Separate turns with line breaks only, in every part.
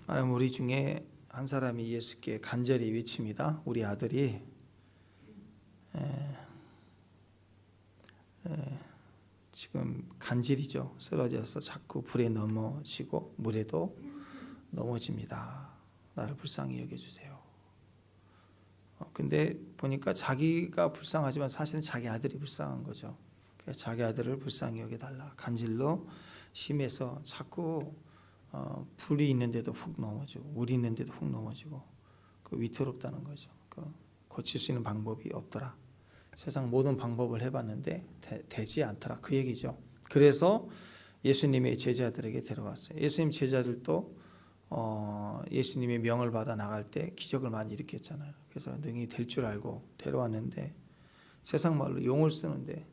하나님, 우리 중에 한 사람이 예수께 간절히 외칩니다. 우리 아들이 지금 간질이죠. 쓰러져서 자꾸 불에 넘어지고 물에도 넘어집니다. 나를 불쌍히 여겨주세요. 근데 보니까 자기가 불쌍하지만 사실은 자기 아들이 불쌍한 거죠. 그래서 자기 아들을 불쌍히 여겨달라. 간질로 심해서 자꾸 불이 있는데도 훅 넘어지고 물이 있는데도 훅 넘어지고 위태롭다는 거죠. 고칠 수 있는 방법이 없더라. 세상 모든 방법을 해봤는데 되지 않더라. 그 얘기죠. 그래서 예수님의 제자들에게 데려왔어요. 예수님 제자들도 예수님의 명을 받아 나갈 때 기적을 많이 일으켰잖아요. 그래서 능히 될 줄 알고 데려왔는데 세상 말로 용을 쓰는데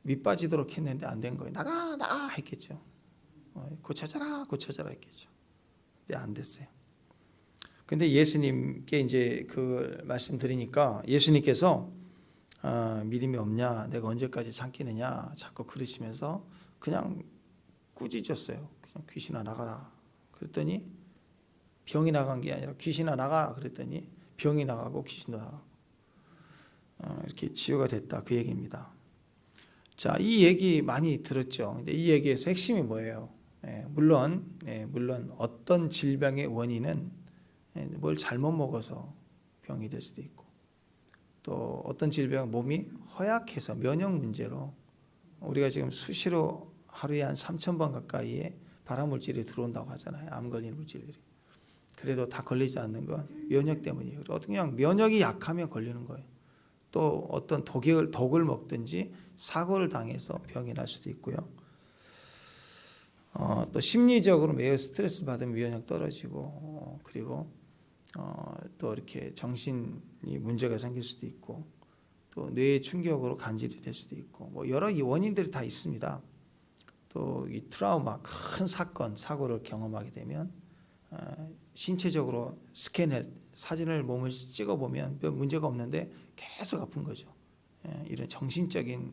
밑빠지도록 했는데 안 된 거예요. 나가 했겠죠. 고쳐져라 했겠죠. 근데 안 됐어요. 근데 예수님께 이제 그 말씀 드리니까 예수님께서 믿음이 없냐, 내가 언제까지 참겠느냐 자꾸 그러시면서 그냥 꾸짖었어요. 그냥 귀신아 나가라. 그랬더니 병이 나간 게 아니라 귀신아 나가라 그랬더니 병이 나가고 귀신도 나가고 이렇게 치유가 됐다, 그 얘기입니다. 자, 이 얘기 많이 들었죠. 근데 이 얘기에서 핵심이 뭐예요? 물론 어떤 질병의 원인은 뭘 잘못 먹어서 병이 될 수도 있고, 또 어떤 질병은 몸이 허약해서 면역 문제로 우리가 지금 수시로 하루에 한 3,000번 가까이의 발암물질이 들어온다고 하잖아요. 암 걸리는 물질들이. 그래도 다 걸리지 않는 건 면역 때문이에요. 그냥 면역이 약하면 걸리는 거예요. 또 어떤 독을 먹든지 사고를 당해서 병이 날 수도 있고요. 또 심리적으로 매우 스트레스 받으면 면역 떨어지고, 그리고 또 이렇게 정신이 문제가 생길 수도 있고, 또 뇌의 충격으로 간질이 될 수도 있고, 뭐 여러 원인들이 다 있습니다. 또 이 트라우마, 큰 사고를 경험하게 되면 신체적으로 사진을 몸을 찍어보면 별 문제가 없는데 계속 아픈 거죠. 이런 정신적인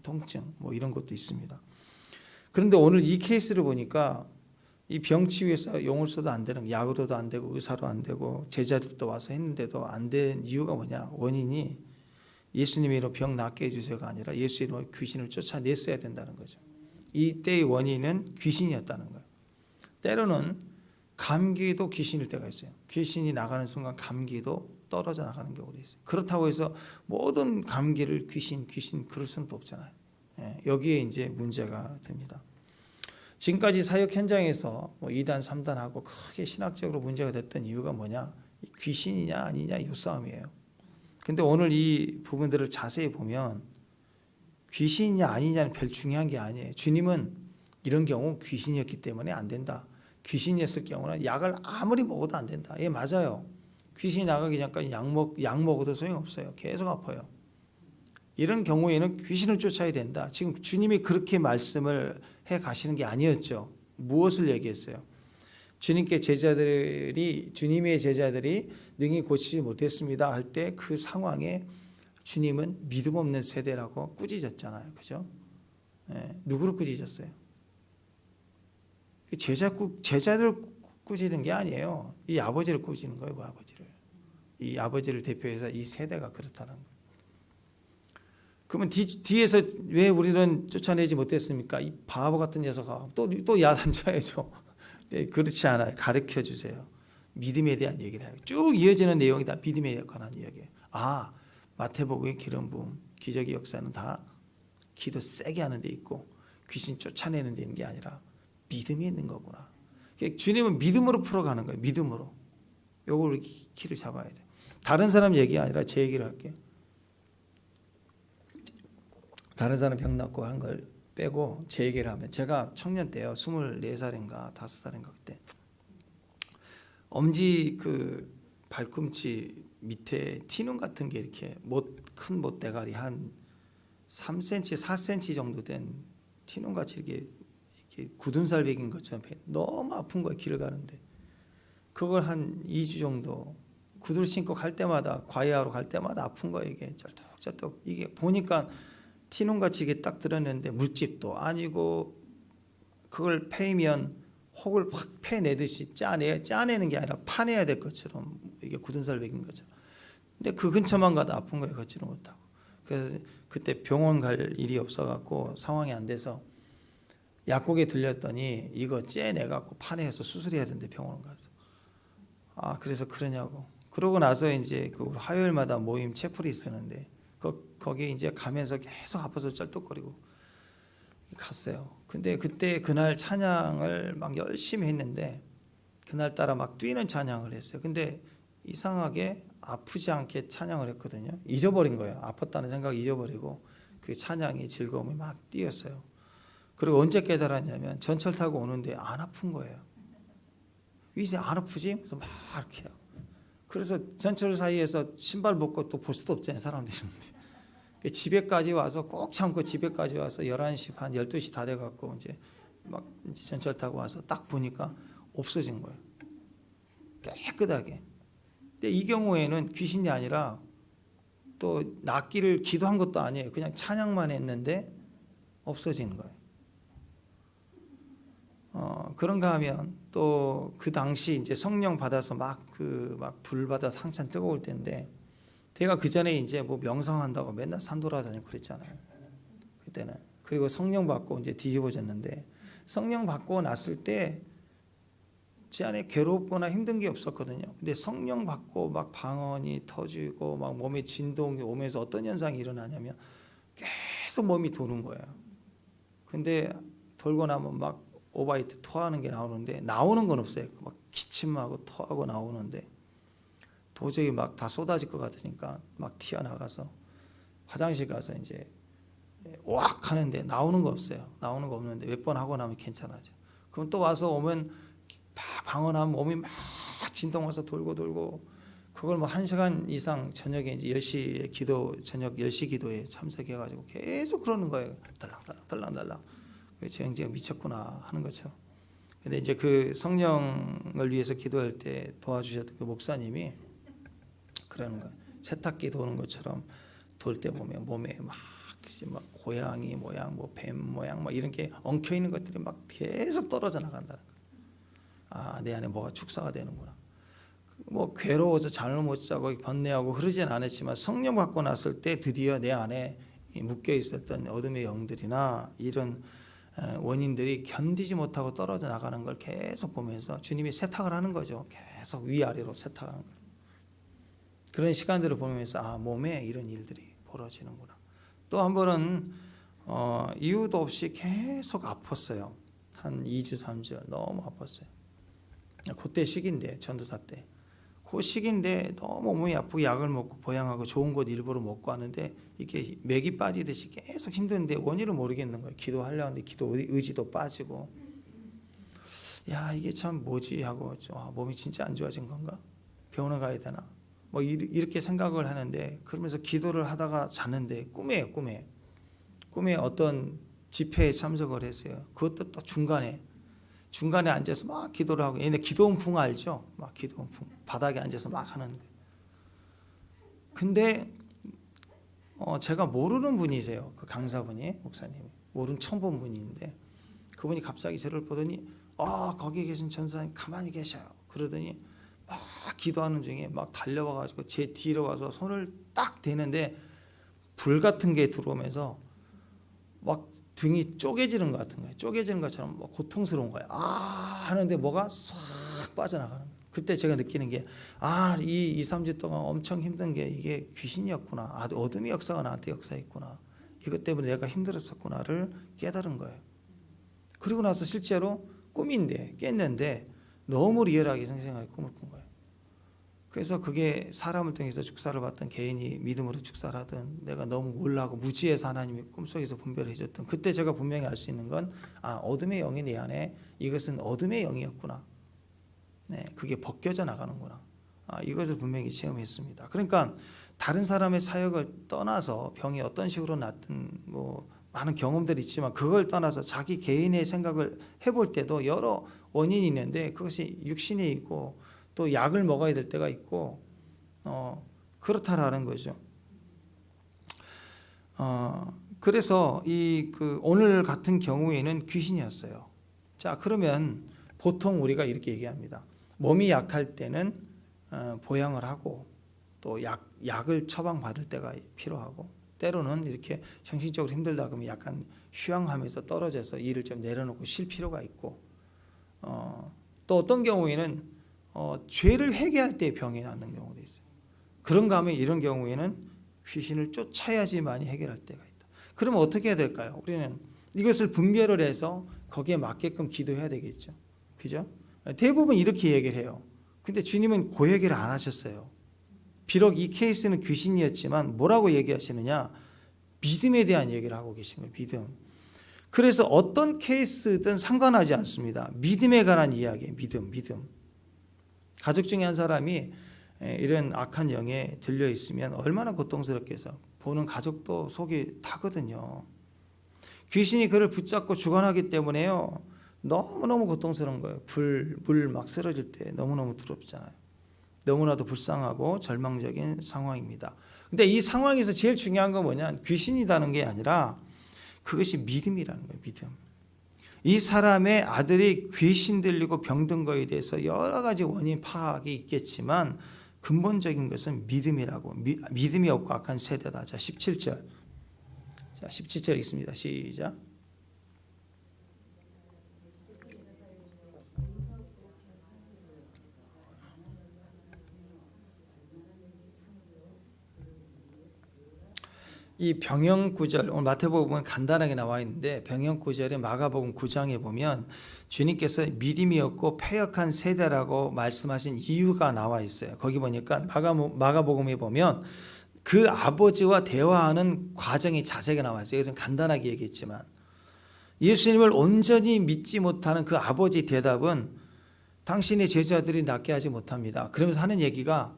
통증 뭐 이런 것도 있습니다. 그런데 오늘 이 케이스를 보니까 이 병 치유에서 용을 써도 안 되는, 약으로도 안 되고 의사로 안 되고 제자들도 와서 했는데도 안 된 이유가 뭐냐? 원인이 예수님의 이름으로 병 낫게 해주세요가 아니라 예수의 이름으로 귀신을 쫓아냈어야 된다는 거죠. 이때의 원인은 귀신이었다는 거예요. 때로는 감기도 귀신일 때가 있어요. 귀신이 나가는 순간 감기도 떨어져 나가는 경우도 있어요. 그렇다고 해서 모든 감기를 귀신 그럴 수는 또 없잖아요. 여기에 이제 문제가 됩니다. 지금까지 사역 현장에서 2단 3단하고 크게 신학적으로 문제가 됐던 이유가 뭐냐? 귀신이냐 아니냐 이 싸움이에요. 근데 오늘 이 부분들을 자세히 보면 귀신이냐 아니냐는 별 중요한 게 아니에요. 주님은 이런 경우 귀신이었기 때문에 안 된다. 귀신이었을 경우는 약을 아무리 먹어도 안 된다. 예, 맞아요. 귀신이 나가기 전까지 약 먹어도 소용없어요. 계속 아파요. 이런 경우에는 귀신을 쫓아야 된다. 지금 주님이 그렇게 말씀을 해 가시는 게 아니었죠. 무엇을 얘기했어요? 주님의 제자들이 능히 고치지 못했습니다 할 때 그 상황에 주님은 믿음 없는 세대라고 꾸짖었잖아요. 그죠? 누구를 꾸짖었어요? 제자들 꾸짖은 게 아니에요. 이 아버지를 꾸짖는 거예요. 그 아버지를. 이 아버지를 대표해서 이 세대가 그렇다는 거예요. 그러면 뒤에서 왜 우리는 쫓아내지 못했습니까? 이 바보 같은 녀석아. 또 야단쳐야죠. 네, 그렇지 않아요. 가르쳐 주세요. 믿음에 대한 얘기를 해요. 쭉 이어지는 내용이 다 믿음에 관한 이야기예요. 마태복음의 기름 부음, 기적의 역사는 다 기도 세게 하는 데 있고 귀신 쫓아내는 데 있는 게 아니라 믿음이 있는 거구나. 주님은 믿음으로 풀어가는 거예요. 믿음으로. 요걸 키를 잡아야 돼요. 다른 사람 얘기 아니라 제 얘기를 할게요. 다른 사람 병 낫고 하는 걸 빼고 제 얘기를 하면, 제가 청년 때요, 24살인가 5살인가 그때 엄지 그 발꿈치 밑에 티눈 같은 게 이렇게 큰 못대가리 한 3cm, 4cm 정도 된 티눈 같이 이렇게 굳은 살 베긴 것처럼 너무 아픈 거예요. 길을 가는데 그걸 한 2주 정도 구두를 신고 갈 때마다, 과외하러 갈 때마다 아픈 거예요. 이게 쩔뚝쩔뚝. 이게 보니까 티눈같이 이게 딱 들었는데 물집도 아니고, 그걸 패이면 혹을 확 패내듯이 짜내는 게 아니라 파내야 될 것처럼 이게 굳은 살 먹인 것처럼. 근데 그 근처만 가도 아픈 거예요. 걷지를 못하고. 그래서 그때 병원 갈 일이 없어갖고 상황이 안 돼서 약국에 들렸더니 이거 째내갖고 파내서 수술해야 된대 병원 가서. 아 그래서 그러냐고. 그러고 나서 이제 그 화요일마다 모임 채플이 있었는데 거기 이제 가면서 계속 아파서 쩔뚝거리고 갔어요. 근데 그때 그날 찬양을 막 열심히 했는데 그날따라 막 뛰는 찬양을 했어요. 근데 이상하게 아프지 않게 찬양을 했거든요. 잊어버린 거예요. 아팠다는 생각을 잊어버리고 그 찬양이 즐거움이 막 뛰었어요. 그리고 언제 깨달았냐면 전철 타고 오는데 안 아픈 거예요. 이제 안 아프지? 그래서 막 이렇게 해요. 그래서 전철 사이에서 신발 벗고 또 볼 수도 없잖아요. 사람들이. 집에까지 와서 꼭 참고 집에까지 와서 11시 반 12시 다 돼갖고 이제 막 이제 전철 타고 와서 딱 보니까 없어진 거예요. 깨끗하게. 근데 이 경우에는 귀신이 아니라 또 낫기를 기도한 것도 아니에요. 그냥 찬양만 했는데 없어지는 거예요. 그런가 하면 또 그 당시 이제 성령 받아서 막 불 받아서 한참 뜨거울 때인데 제가 그 전에 이제 뭐 명상한다고 맨날 산 돌아다니고 그랬잖아요. 그때는. 그리고 성령 받고 이제 뒤집어졌는데 성령 받고 났을 때 제 안에 괴롭거나 힘든 게 없었거든요. 근데 성령 받고 막 방언이 터지고 막 몸에 진동이 오면서 어떤 현상이 일어나냐면 계속 몸이 도는 거예요. 근데 돌고 나면 막 오바이트 토하는 게 나오는데 나오는 건 없어요. 막 기침하고 토하고 나오는데 도저히 막 다 쏟아질 것 같으니까 막 튀어나가서 화장실 가서 이제 왁 하는데 나오는 거 없어요. 나오는 거 없는데 몇 번 하고 나면 괜찮아져. 그럼 또 와서 오면 방언하면 몸이 막 진동 와서 돌고 그걸 뭐 1시간 이상 저녁에 이제 10시에 저녁 10시 기도에 참석해가지고 계속 그러는 거예요. 달랑달랑. 제가 미쳤구나 하는 것처럼. 근데 이제 그 성령을 위해서 기도할 때 도와주셨던 그 목사님이 그러는 거예요. 세탁기 도는 것처럼 돌 때 보면 몸에 막 고양이 모양, 뭐 뱀 모양, 막 이런 게 엉켜 있는 것들이 막 계속 떨어져 나간다는 거예요. 아, 내 안에 뭐가 축사가 되는구나. 뭐 괴로워서 잠을 못 자고 번뇌하고 그러진 않았지만 성령 받고 났을 때 드디어 내 안에 묶여 있었던 어둠의 영들이나 이런 원인들이 견디지 못하고 떨어져 나가는 걸 계속 보면서 주님이 세탁을 하는 거죠. 계속 위아래로 세탁하는 거예요. 그런 시간들을 보면서 아, 몸에 이런 일들이 벌어지는구나. 또 한 번은 이유도 없이 계속 아팠어요. 한 2주 3주 너무 아팠어요. 그때 시기인데 전도사 때 그 시기인데 너무 몸이 아프고 약을 먹고 보양하고 좋은 것 일부러 먹고 하는데 이게 맥이 빠지듯이 계속 힘든데 원인을 모르겠는 거예요. 기도하려고 하는데 기도 의지도 빠지고 야 이게 참 뭐지 하고 몸이 진짜 안 좋아진 건가? 병원에 가야 되나? 뭐 이렇게 생각을 하는데 그러면서 기도를 하다가 자는데 꿈에 어떤 집회에 참석을 했어요. 그것도 또 중간에 앉아서 막 기도를 하고 얘네 기도음풍 알죠? 막 기도음풍 바닥에 앉아서 막 하는 거. 근데 제가 모르는 분이세요. 그 강사분이 목사님이 처음 본 분인데 그분이 갑자기 저를 보더니 거기 계신 전사님 가만히 계셔요. 그러더니 막 기도하는 중에 막 달려와가지고 제 뒤로 와서 손을 딱 대는데 불 같은 게 들어오면서 막 등이 쪼개지는 것 같은 거예요. 쪼개지는 것처럼 막 고통스러운 거예요. 하는데 뭐가 싹 빠져나가는 거예요. 그때 제가 느끼는 게 이 2, 3주 동안 엄청 힘든 게 이게 귀신이었구나. 어둠의 역사가 나한테 역사했구나. 이것 때문에 내가 힘들었었구나를 깨달은 거예요. 그리고 나서 실제로 꿈인데 깼는데 너무 리얼하게 생생하게 꿈을 꾼 거예요. 그래서 그게 사람을 통해서 축사를 받던 개인이 믿음으로 축사를 하든 내가 너무 몰라하고 무지해서 하나님이 꿈속에서 분별해 줬던 그때 제가 분명히 알 수 있는 건 어둠의 영이 내 안에 이것은 어둠의 영이었구나. 네, 그게 벗겨져 나가는구나. 이것을 분명히 체험했습니다. 그러니까 다른 사람의 사역을 떠나서 병이 어떤 식으로 났든 뭐 많은 경험들이 있지만 그걸 떠나서 자기 개인의 생각을 해볼 때도 여러 원인이 있는데 그것이 육신이 있고 또 약을 먹어야 될 때가 있고 그렇다라는 거죠. 그래서 오늘 같은 경우에는 귀신이었어요. 자, 그러면 보통 우리가 이렇게 얘기합니다. 몸이 약할 때는 보양을 하고 또 약을 처방받을 때가 필요하고 때로는 이렇게 정신적으로 힘들다 그러면 약간 휴양하면서 떨어져서 일을 좀 내려놓고 쉴 필요가 있고 또 어떤 경우에는 죄를 회개할 때 병이 낫는 경우도 있어요. 그런가 하면 이런 경우에는 귀신을 쫓아야지만이 해결할 때가 있다. 그러면 어떻게 해야 될까요? 우리는 이것을 분별을 해서 거기에 맞게끔 기도해야 되겠죠. 그죠? 대부분 이렇게 얘기를 해요. 근데 주님은 그 얘기를 안 하셨어요. 비록 이 케이스는 귀신이었지만 뭐라고 얘기하시느냐? 믿음에 대한 얘기를 하고 계신 거예요. 믿음. 그래서 어떤 케이스든 상관하지 않습니다. 믿음에 관한 이야기예요. 믿음. 가족 중에 한 사람이 이런 악한 영에 들려 있으면 얼마나 고통스럽겠어. 보는 가족도 속이 타거든요. 귀신이 그를 붙잡고 주관하기 때문에요. 너무너무 고통스러운 거예요. 물 막 쓰러질 때 너무너무 두렵잖아요. 너무나도 불쌍하고 절망적인 상황입니다. 근데 이 상황에서 제일 중요한 건 뭐냐? 귀신이라는 게 아니라 그것이 믿음이라는 거예요. 믿음. 이 사람의 아들이 귀신 들리고 병든 거에 대해서 여러 가지 원인 파악이 있겠지만 근본적인 것은 믿음이라고. 믿음이 없고 악한 세대다. 자, 17절. 자, 17절 읽습니다. 시작. 이 병영 구절, 오늘 마태복음 보면 간단하게 나와 있는데 병영 구절에 마가복음 9장에 보면 주님께서 믿음이 없고 패역한 세대라고 말씀하신 이유가 나와 있어요. 거기 보니까 마가복음에 보면 그 아버지와 대화하는 과정이 자세하게 나와 있어요. 이것은 간단하게 얘기했지만 예수님을 온전히 믿지 못하는 그 아버지 대답은 당신의 제자들이 낫게 하지 못합니다. 그러면서 하는 얘기가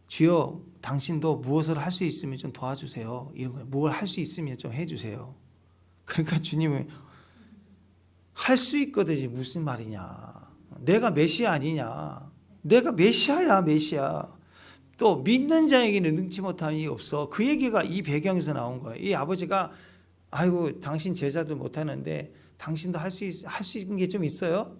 주여 당신도 무엇을 할 수 있으면 좀 도와주세요. 이런 거예요. 뭘 할 수 있으면 좀 해주세요. 그러니까 주님은 할 수 있거든요. 무슨 말이냐. 내가 메시아 아니냐. 내가 메시아야 메시아. 또 믿는 자에게는 능치 못한 일이 없어. 그 얘기가 이 배경에서 나온 거예요. 이 아버지가 아이고 당신 제자도 못하는데 당신도 할 수 있는 게 좀 있어요?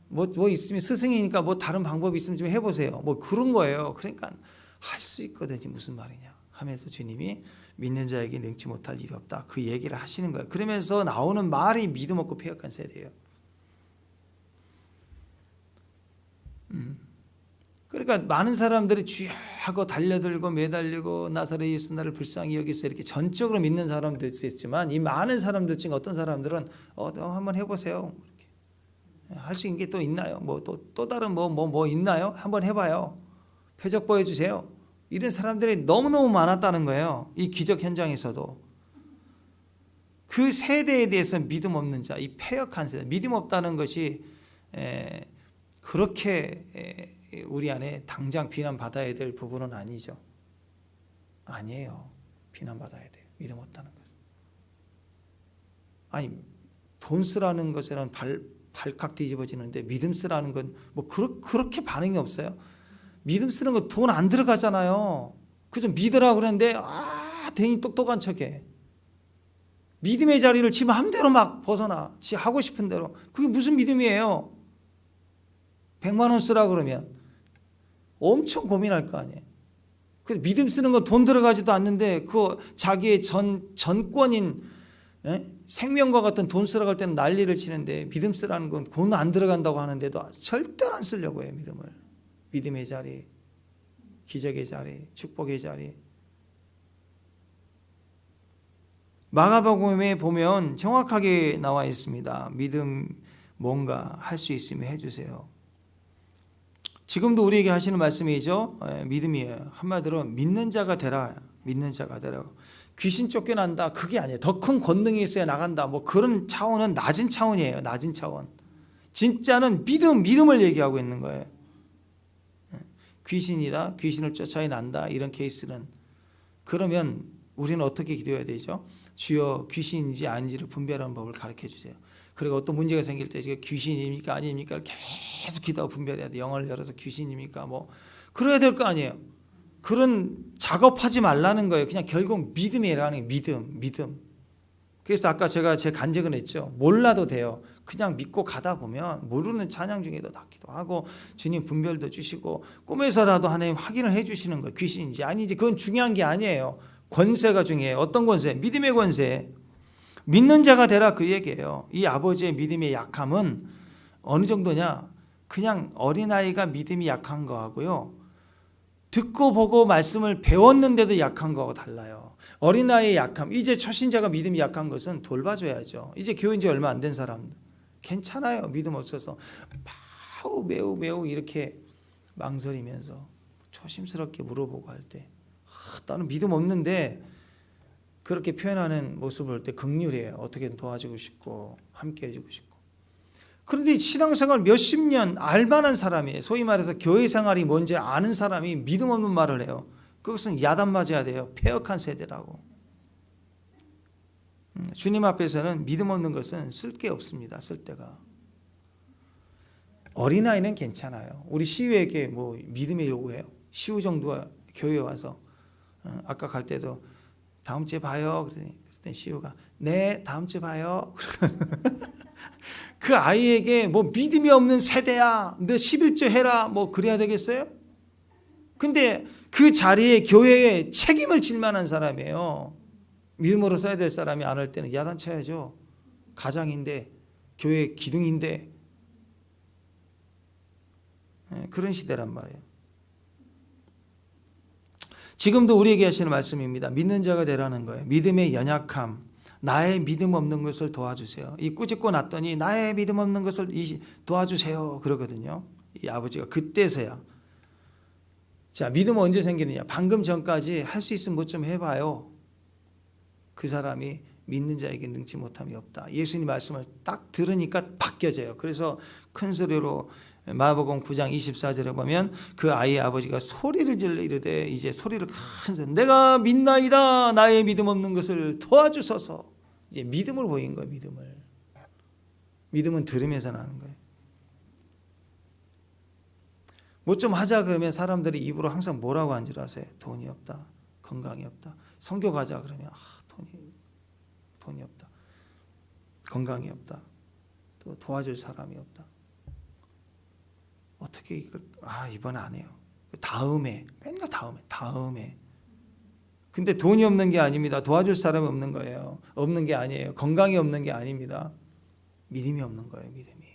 뭐 있으면 스승이니까 뭐 다른 방법이 있으면 좀 해보세요. 뭐 그런 거예요. 그러니까 할 수 있거든요. 무슨 말이냐 하면서 주님이 믿는 자에게 능치 못할 일이 없다. 그 얘기를 하시는 거예요. 그러면서 나오는 말이 믿음 없고 패역한 세대예요. 그러니까 많은 사람들이 주여 하고 달려들고 매달리고 나사렛 예수 나를 불쌍히 여기서 이렇게 전적으로 믿는 사람도 있지만 이 많은 사람들 중에 어떤 사람들은 한번 해보세요. 할 수 있는 게 또 있나요? 뭐 또 다른 뭐 있나요? 한번 해봐요. 표적 보여주세요. 이런 사람들이 너무너무 많았다는 거예요. 이 기적 현장에서도. 그 세대에 대해서 믿음 없는 자, 이 패역한 세대, 믿음 없다는 것이 그렇게 우리 안에 당장 비난받아야 될 부분은 아니죠. 아니에요. 비난받아야 돼요. 믿음 없다는 것은. 아니 돈 쓰라는 것에는 발칵 뒤집어지는데 믿음 쓰라는 건 뭐 그렇게 반응이 없어요. 믿음 쓰는 거 돈 안 들어가잖아요. 그저 믿으라고 그러는데 괜히 똑똑한 척해. 믿음의 자리를 지 마음대로 막 벗어나. 지 하고 싶은 대로. 그게 무슨 믿음이에요? 100만 원 쓰라 그러면 엄청 고민할 거 아니에요. 그 믿음 쓰는 건 돈 들어가지도 않는데 그 자기의 전권인 생명과 같은 돈 쓰라고 할 때는 난리를 치는데 믿음 쓰라는 건 돈 안 들어간다고 하는데도 절대로 안 쓰려고 해요. 믿음의 자리, 기적의 자리, 축복의 자리. 마가복음에 보면 정확하게 나와 있습니다. 믿음 뭔가 할 수 있으면 해주세요. 지금도 우리에게 하시는 말씀이죠. 믿음이에요. 한마디로 믿는 자가 되라. 믿는 자가 되라. 귀신 쫓겨난다. 그게 아니에요. 더 큰 권능이 있어야 나간다. 뭐 그런 차원은 낮은 차원이에요. 낮은 차원. 진짜는 믿음을 얘기하고 있는 거예요. 귀신이다. 귀신을 쫓아야 난다. 이런 케이스는 그러면 우리는 어떻게 기도해야 되죠? 주여 귀신인지 아닌지를 분별하는 법을 가르쳐 주세요. 그리고 어떤 문제가 생길 때 귀신입니까 아닙니까 계속 기도하고 분별해야 돼. 영을 열어서 귀신입니까 뭐 그래야 될 거 아니에요. 그런 작업하지 말라는 거예요. 그냥 결국 믿음이라는 게 믿음. 그래서 아까 제가 제 간증을 했죠. 몰라도 돼요. 그냥 믿고 가다 보면 모르는 찬양 중에도 낫기도 하고 주님 분별도 주시고 꿈에서라도 하나님 확인을 해 주시는 거예요. 귀신인지 아닌지 그건 중요한 게 아니에요. 권세가 중요해요. 어떤 권세? 믿음의 권세. 믿는 자가 되라 그 얘기예요. 이 아버지의 믿음의 약함은 어느 정도냐? 그냥 어린아이가 믿음이 약한 거하고요. 듣고 보고 말씀을 배웠는데도 약한 거하고 달라요. 어린아이의 약함, 이제 초신자가 믿음이 약한 것은 돌봐줘야죠. 이제 교회인 지 얼마 안 된 사람 괜찮아요. 믿음 없어서 매우 이렇게 망설이면서 조심스럽게 물어보고 할 때 나는 믿음 없는데 그렇게 표현하는 모습을 볼 때 긍휼해요. 어떻게든 도와주고 싶고 함께 해주고 싶고. 그런데 신앙생활 몇십 년 알만한 사람이 소위 말해서 교회 생활이 뭔지 아는 사람이 믿음 없는 말을 해요. 그것은 야단 맞아야 돼요. 폐역한 세대라고. 주님 앞에서는 믿음 없는 것은 쓸 게 없습니다. 쓸 데가. 어린아이는 괜찮아요. 우리 시우에게 뭐 믿음의 요구해요. 시우 정도가 교회에 와서 아까 갈 때도 다음 주에 봐요. 그랬더니 시우가 네 다음 주에 봐요. 그 아이에게 뭐 믿음이 없는 세대야. 너 11조 해라. 뭐 그래야 되겠어요? 근데 그 자리에 교회에 책임을 질 만한 사람이에요. 믿음으로 써야 될 사람이 안 할 때는 야단쳐야죠. 가장인데 교회 기둥인데 그런 시대란 말이에요. 지금도 우리에게 하시는 말씀입니다. 믿는 자가 되라는 거예요. 믿음의 연약함, 나의 믿음 없는 것을 도와주세요. 이 꾸짖고 났더니 나의 믿음 없는 것을 도와주세요 그러거든요. 이 아버지가 그때서야. 자, 믿음은 언제 생기느냐? 방금 전까지 할 수 있으면 뭐 좀 해봐요. 그 사람이 믿는 자에게 능치 못함이 없다. 예수님 말씀을 딱 들으니까 바뀌어져요. 그래서 큰 소리로 마가복음 9장 24절에 보면 그 아이의 아버지가 소리를 질러 이르되 이제 소리를 큰 소리 내가 믿나이다 나의 믿음 없는 것을 도와주소서. 이제 믿음을 보인 거예요. 믿음은 들으면서 나는 거예요. 뭐 좀 하자 그러면 사람들이 입으로 항상 뭐라고 한 줄 아세요? 돈이 없다. 건강이 없다. 선교 가자 그러면 돈이 없다. 건강이 없다. 또 도와줄 사람이 없다. 어떻게 이걸 이번 안 해요. 다음에 맨날 다음에. 근데 돈이 없는 게 아닙니다. 도와줄 사람이 없는 거예요. 없는 게 아니에요. 건강이 없는 게 아닙니다. 믿음이 없는 거예요. 믿음이.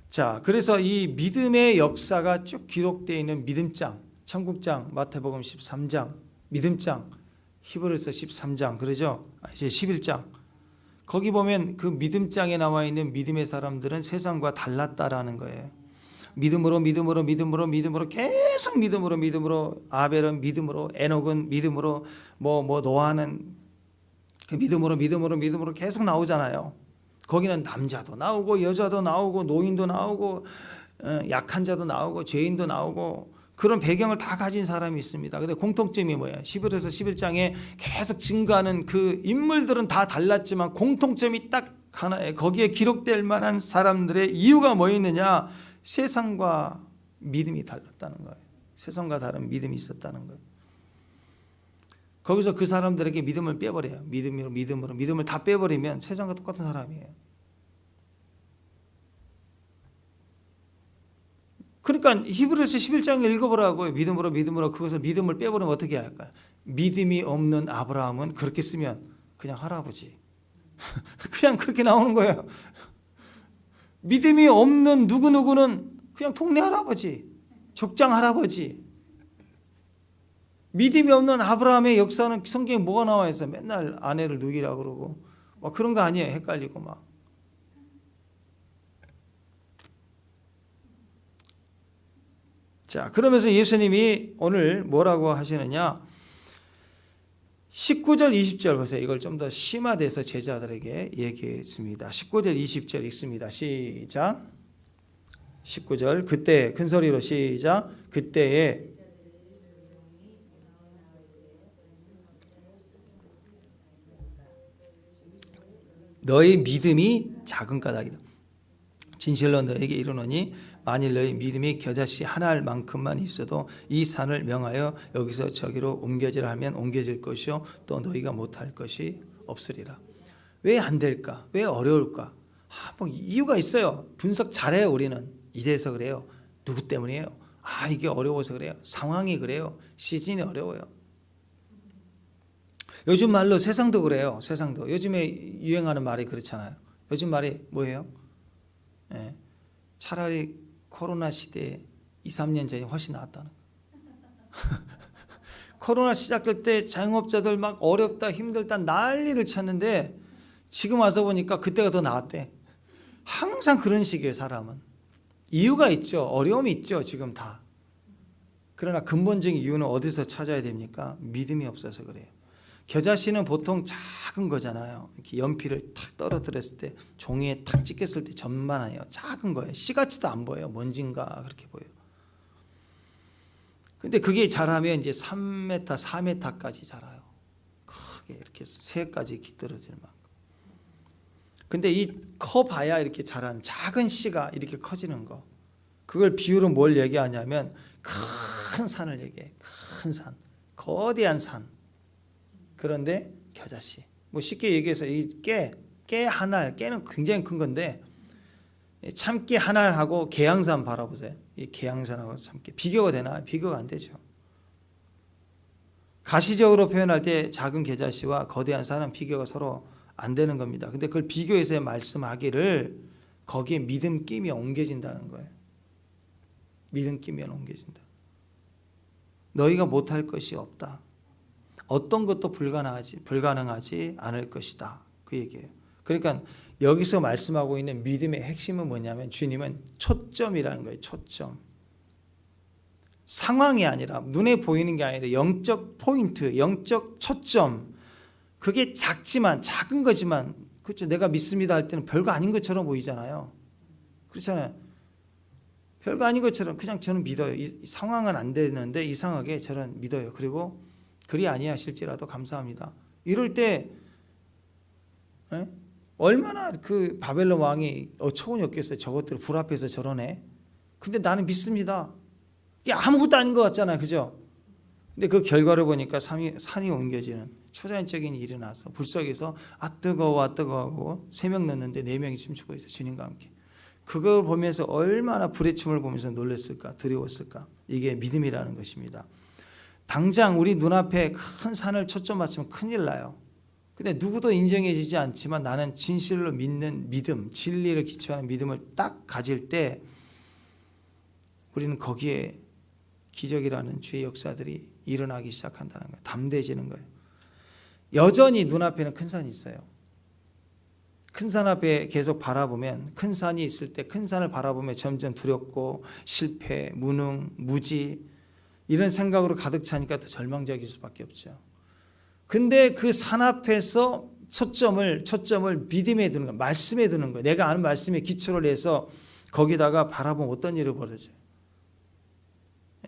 자, 그래서 이 믿음의 역사가 쭉 기록되어 있는 믿음장, 천국장, 마태복음 13장, 믿음장, 히브리서 13장, 그러죠? 이제 11장. 거기 보면 그 믿음장에 나와 있는 믿음의 사람들은 세상과 달랐다라는 거예요. 믿음으로 계속 믿음으로 아벨은 믿음으로 에녹은 믿음으로 뭐 노아는 그 믿음으로 계속 나오잖아요. 거기는 남자도 나오고 여자도 나오고 노인도 나오고 약한 자도 나오고 죄인도 나오고 그런 배경을 다 가진 사람이 있습니다. 근데 공통점이 뭐예요? 11에서 11장에 계속 증거하는 그 인물들은 다 달랐지만 공통점이 딱 하나예요. 거기에 기록될 만한 사람들의 이유가 뭐 있느냐? 세상과 믿음이 달랐다는 거예요. 세상과 다른 믿음이 있었다는 거예요. 거기서 그 사람들에게 믿음을 빼버려요. 믿음을 다 빼버리면 세상과 똑같은 사람이에요. 그러니까 히브리서 11장을 읽어보라고요. 믿음으로 그것을 믿음을 빼버리면 어떻게 할까요? 믿음이 없는 아브라함은 그렇게 쓰면 그냥 할아버지. 그냥 그렇게 나오는 거예요. 믿음이 없는 누구누구는 그냥 동네 할아버지, 족장 할아버지. 믿음이 없는 아브라함의 역사는 성경에 뭐가 나와 있어요? 맨날 아내를 누이라 그러고 막 그런 거 아니에요. 헷갈리고 막. 자, 그러면서 예수님이 오늘 뭐라고 하시느냐? 19절 20절 보세요. 이걸 좀 더 심화돼서 제자들에게 얘기했습니다. 19절 20절 읽습니다. 시작. 19절 그때 큰 소리로 시작. 그때에 너희 믿음이 작은 까닭이다. 진실로 너에게 이르노니 만일 너희 믿음이 겨자씨 하나 알 만큼만 있어도 이 산을 명하여 여기서 저기로 옮겨지라 하면 옮겨질 것이요 또 너희가 못할 것이 없으리라. 왜 안 될까? 왜 어려울까? 뭐 이유가 있어요. 분석 잘해요. 우리는 이래서 그래요. 누구 때문이에요? 이게 어려워서 그래요. 상황이 그래요. 시즌이 어려워요. 요즘 말로 세상도 그래요. 세상도 요즘에 유행하는 말이 그렇잖아요. 요즘 말이 뭐예요? 차라리 코로나 시대에 2, 3년 전이 훨씬 나았다는 거예요. 코로나 시작될 때 자영업자들 막 어렵다 힘들다 난리를 쳤는데 지금 와서 보니까 그때가 더 나았대. 항상 그런 식이에요. 사람은 이유가 있죠. 어려움이 있죠. 지금 다. 그러나 근본적인 이유는 어디서 찾아야 됩니까? 믿음이 없어서 그래요. 겨자씨는 보통 작은 거잖아요. 이렇게 연필을 탁 떨어뜨렸을 때 종이에 탁 찍혔을 때 전만해요. 작은 거예요. 씨 같지도 안 보여요. 먼지인가 그렇게 보여요. 근데 그게 자라면 이제 3m, 4m까지 자라요. 크게 이렇게 새까지 깃들어질 만큼. 근데 이 커봐야 이렇게 자라는 작은 씨가 이렇게 커지는 거. 그걸 비유로 뭘 얘기하냐면 큰 산을 얘기해. 큰 산. 거대한 산. 그런데 겨자씨. 뭐 쉽게 얘기해서 이 깨 한 알, 깨는 굉장히 큰 건데 참깨 한 알하고 계양산 바라보세요. 이 계양산하고 참깨 비교가 되나? 비교가 안 되죠. 가시적으로 표현할 때 작은 겨자씨와 거대한 산은 비교가 서로 안 되는 겁니다. 근데 그걸 비교해서 말씀하기를 거기에 믿음 끼면 옮겨진다는 거예요. 믿음 끼면 옮겨진다. 너희가 못할 것이 없다. 어떤 것도 불가능하지 않을 것이다. 그 얘기예요. 그러니까 여기서 말씀하고 있는 믿음의 핵심은 뭐냐면 주님은 초점이라는 거예요. 초점. 상황이 아니라 눈에 보이는 게 아니라 영적 포인트, 영적 초점. 그게 작은 거지만 그렇죠. 내가 믿습니다 할 때는 별거 아닌 것처럼 보이잖아요. 그렇잖아요. 별거 아닌 것처럼 그냥 저는 믿어요. 이 상황은 안 되는데 이상하게 저는 믿어요. 그리고 그리 아니하실지라도 감사합니다. 이럴 때 얼마나 그 바벨론 왕이 어처구니 없겠어요. 저것들 불 앞에서 저러네. 근데 나는 믿습니다. 이게 아무것도 아닌 것 같잖아요. 그죠? 근데 그 결과를 보니까 산이 옮겨지는 초자연적인 일이 나서 불 속에서 뜨거워 하고 3명 넣는데 4명이 춤추고 있어요. 주님과 함께. 그걸 보면서 얼마나 불의 춤을 보면서 놀랐을까, 두려웠을까. 이게 믿음이라는 것입니다. 당장 우리 눈앞에 큰 산을 초점 맞추면 큰일 나요. 근데 누구도 인정해 주지 않지만 나는 진실로 믿는 믿음, 진리를 기초하는 믿음을 딱 가질 때 우리는 거기에 기적이라는 주의 역사들이 일어나기 시작한다는 거예요. 담대해지는 거예요. 여전히 눈앞에는 큰 산이 있어요. 큰 산 앞에 계속 바라보면 큰 산이 있을 때 큰 산을 바라보면 점점 두렵고 실패, 무능, 무지 이런 생각으로 가득 차니까 더 절망적일 수밖에 없죠. 근데 그 산 앞에서 초점을 믿음에 두는 거예요. 말씀에 두는 거예요. 내가 아는 말씀에 기초를 해서 거기다가 바라보면 어떤 일이 벌어져요.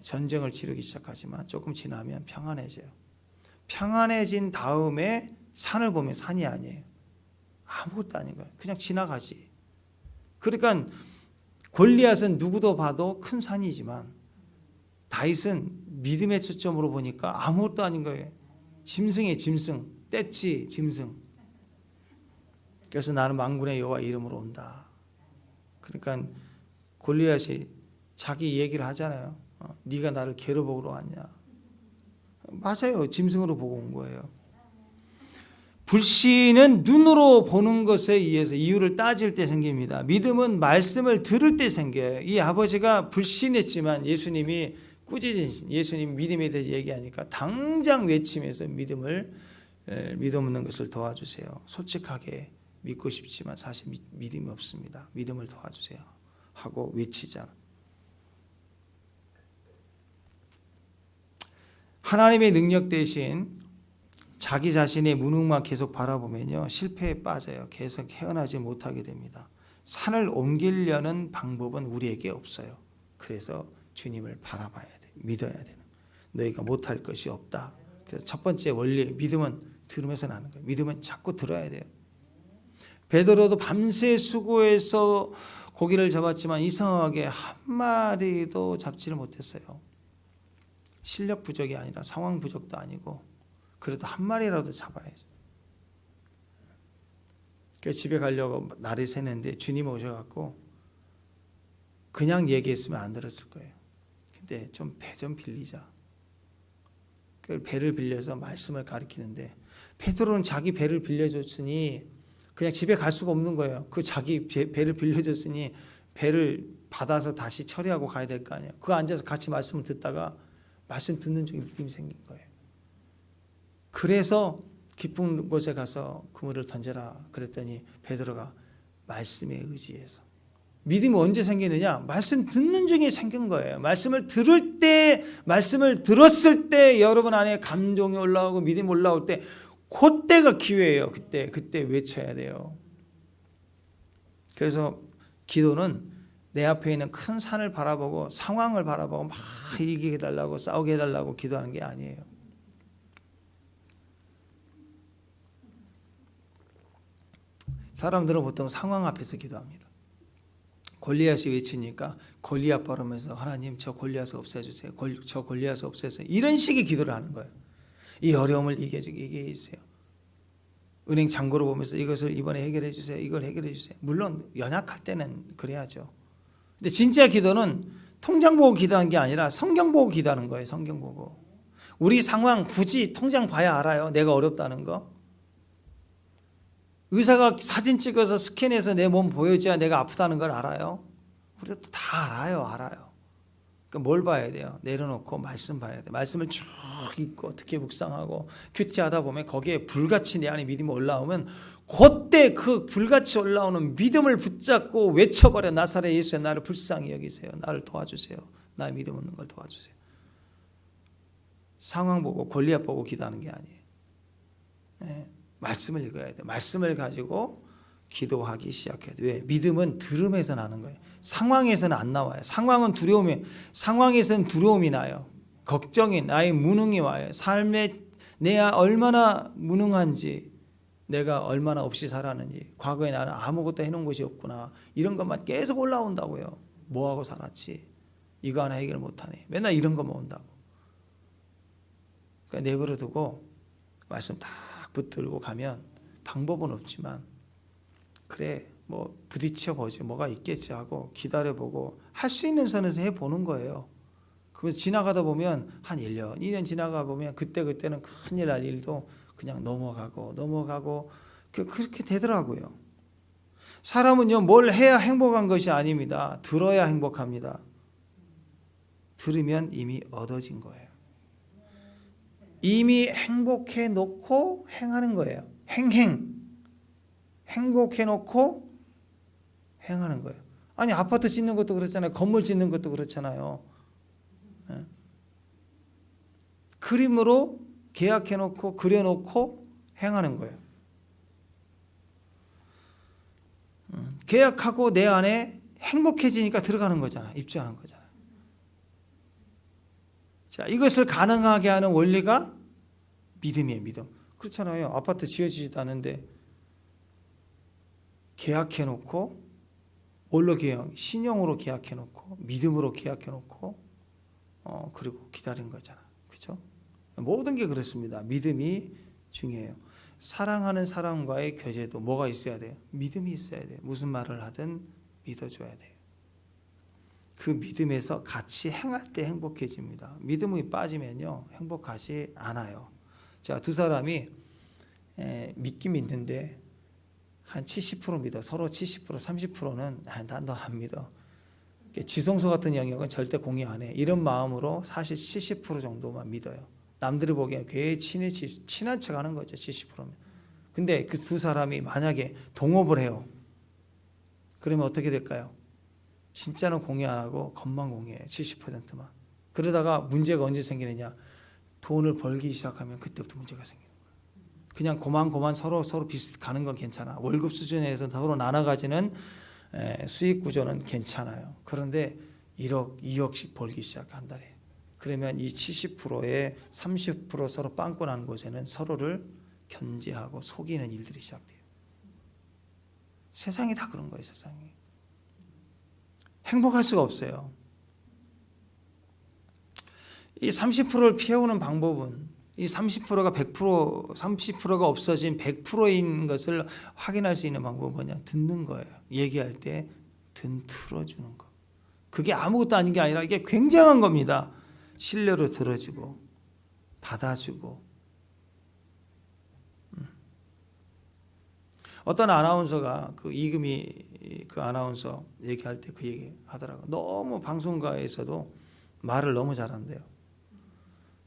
전쟁을 치르기 시작하지만 조금 지나면 평안해져요. 평안해진 다음에 산을 보면 산이 아니에요. 아무것도 아닌 거예요. 그냥 지나가지. 그러니까 골리앗은 누구도 봐도 큰 산이지만 다윗은 믿음의 초점으로 보니까 아무것도 아닌 거예요. 짐승이에요. 짐승. 떼치 짐승. 그래서 나는 만군의 여호와 이름으로 온다. 그러니까 골리앗이 자기 얘기를 하잖아요. 네가 나를 괴로보러 왔냐. 맞아요. 짐승으로 보고 온 거예요. 불신은 눈으로 보는 것에 의해서 이유를 따질 때 생깁니다. 믿음은 말씀을 들을 때 생겨요. 이 아버지가 불신했지만 예수님이 꾸짖으신 예수님 믿음에 대해서 얘기하니까 당장 외치면서 믿음 없는 것을 도와주세요. 솔직하게 믿고 싶지만 사실 믿음이 없습니다. 믿음을 도와주세요 하고 외치잖아. 하나님의 능력 대신 자기 자신의 무능만 계속 바라보면요 실패에 빠져요. 계속 헤어나지 못하게 됩니다. 산을 옮기려는 방법은 우리에게 없어요. 그래서 주님을 바라봐야 돼. 믿어야 되는. 너희가 못할 것이 없다. 그래서 첫 번째 원리 믿음은 들으면서 나는 거예요. 믿음은 자꾸 들어야 돼요. 베드로도 밤새 수고해서 고기를 잡았지만 이상하게 한 마리도 잡지를 못했어요. 실력 부족이 아니라 상황 부족도 아니고 그래도 한 마리라도 잡아야죠. 그래서 집에 가려고 날이 새는데 주님 오셔갖고 그냥 얘기했으면 안 들었을 거예요. 근데 좀 배 좀 빌리자. 그 배를 빌려서 말씀을 가르치는데 베드로는 자기 배를 빌려줬으니 그냥 집에 갈 수가 없는 거예요. 그 자기 배를 빌려줬으니 배를 받아서 다시 처리하고 가야 될 거 아니에요. 그 앉아서 같이 말씀을 듣다가 말씀 듣는 중에 믿음이 생긴 거예요. 그래서 깊은 곳에 가서 그물을 던져라 그랬더니 베드로가 말씀에 의지해서. 믿음이 언제 생기느냐? 말씀 듣는 중에 생긴 거예요. 말씀을 들을 때, 말씀을 들었을 때 여러분 안에 감동이 올라오고 믿음이 올라올 때 그때가 기회예요. 그때 외쳐야 돼요. 그래서 기도는 내 앞에 있는 큰 산을 바라보고 상황을 바라보고 막 이기게 해달라고 싸우게 해달라고 기도하는 게 아니에요. 사람들은 보통 상황 앞에서 기도합니다. 골리앗이 외치니까 골리앗 바라면서 하나님 저 골리앗을 없애주세요. 저 골리앗을 없애주세요. 이런 식의 기도를 하는 거예요. 이 어려움을 이겨주게 해주세요. 은행 잔고를 보면서 이것을 이번에 해결해 주세요. 이걸 해결해 주세요. 물론 연약할 때는 그래야죠. 근데 진짜 기도는 통장 보고 기도하는 게 아니라 성경 보고 기도하는 거예요. 성경 보고. 우리 상황 굳이 통장 봐야 알아요. 내가 어렵다는 거. 의사가 사진 찍어서 스캔해서 내 몸 보여줘야 내가 아프다는 걸 알아요. 우리도 다 알아요. 그러니까 뭘 봐야 돼요? 내려놓고 말씀 봐야 돼요. 말씀을 쭉 읽고 특히 묵상하고 큐티하다 보면 거기에 불같이 내 안에 믿음이 올라오면 그때 그 불같이 올라오는 믿음을 붙잡고 외쳐버려. 나사렛 예수의 나를 불쌍히 여기세요. 나를 도와주세요. 나의 믿음 없는 걸 도와주세요. 상황 보고 골리앗 보고 기도하는 게 아니에요. 네. 말씀을 읽어야 돼요. 말씀을 가지고 기도하기 시작해야 돼요. 왜? 믿음은 들음에서 나는 거예요. 상황에서는 안 나와요. 상황에서는 두려움이 나요. 걱정이, 나의 무능이 와요. 삶에 내가 얼마나 무능한지, 내가 얼마나 없이 살았는지, 과거에 나는 아무것도 해놓은 것이 없구나, 이런 것만 계속 올라온다고요. 뭐하고 살았지? 이거 하나 해결 못하네. 맨날 이런 것만 온다고. 그러니까 내버려 두고 말씀 다 붙들고 가면 방법은 없지만 그래 뭐 부딪혀 보지 뭐가 있겠지 하고 기다려보고 할 수 있는 선에서 해보는 거예요. 그래서 지나가다 보면 한 1년 2년 지나가 보면 그때는 큰일 날 일도 그냥 넘어가고 그렇게 되더라고요. 사람은요 뭘 해야 행복한 것이 아닙니다. 들어야 행복합니다. 들으면 이미 얻어진 거예요. 이미 행복해 놓고 행하는 거예요. 행복해 놓고 행하는 거예요. 아니 아파트 짓는 것도 그렇잖아요. 건물 짓는 것도 그렇잖아요. 그림으로 계약해 놓고 그려 놓고 행하는 거예요. 계약하고 내 안에 행복해지니까 들어가는 거잖아요. 입주하는 거잖아요. 자, 이것을 가능하게 하는 원리가 믿음이에요. 믿음. 그렇잖아요. 아파트 지어지지도 않은데 계약해 놓고 뭘로 계약? 신용으로 계약해 놓고 믿음으로 계약해 놓고 그리고 기다린 거잖아. 그렇죠? 모든 게 그렇습니다. 믿음이 중요해요. 사랑하는 사람과의 교제도 뭐가 있어야 돼요? 믿음이 있어야 돼요. 무슨 말을 하든 믿어줘야 돼요. 그 믿음에서 같이 행할 때 행복해집니다. 믿음이 빠지면요 행복하지 않아요. 자, 두 사람이 믿긴 믿는데 한 70% 믿어. 서로 70%, 30%는 난 너 안 믿어. 지성소 같은 영역은 절대 공유 안 해. 이런 마음으로 사실 70% 정도만 믿어요. 남들이 보기에는 괜히 친한 척 하는 거죠. 70%면. 근데 그 두 사람이 만약에 동업을 해요. 그러면 어떻게 될까요? 진짜는 공유 안 하고 겉만 공유해요. 70%만. 그러다가 문제가 언제 생기느냐? 돈을 벌기 시작하면 그때부터 문제가 생기는 거예요. 그냥 고만 서로 비슷 가는 건 괜찮아. 월급 수준에서 서로 나눠 가지는 수익 구조는 괜찮아요. 그런데 1억, 2억씩 벌기 시작 한 달에. 그러면 이 70%에 30% 서로 빵꾸 나는 곳에는 서로를 견제하고 속이는 일들이 시작돼요. 세상이 다 그런 거예요. 세상이. 행복할 수가 없어요. 이 30%를 피해오는 방법은 이 30%가 100%, 30%가 없어진 100%인 것을 확인할 수 있는 방법은 뭐냐? 듣는 거예요. 얘기할 때 들어주는 거. 그게 아무것도 아닌 게 아니라 이게 굉장한 겁니다. 신뢰로 들어주고 받아주고. 어떤 아나운서가 그 이금희 그 아나운서 얘기할 때 그 얘기 하더라고요. 너무 방송가에서도 말을 너무 잘한대요.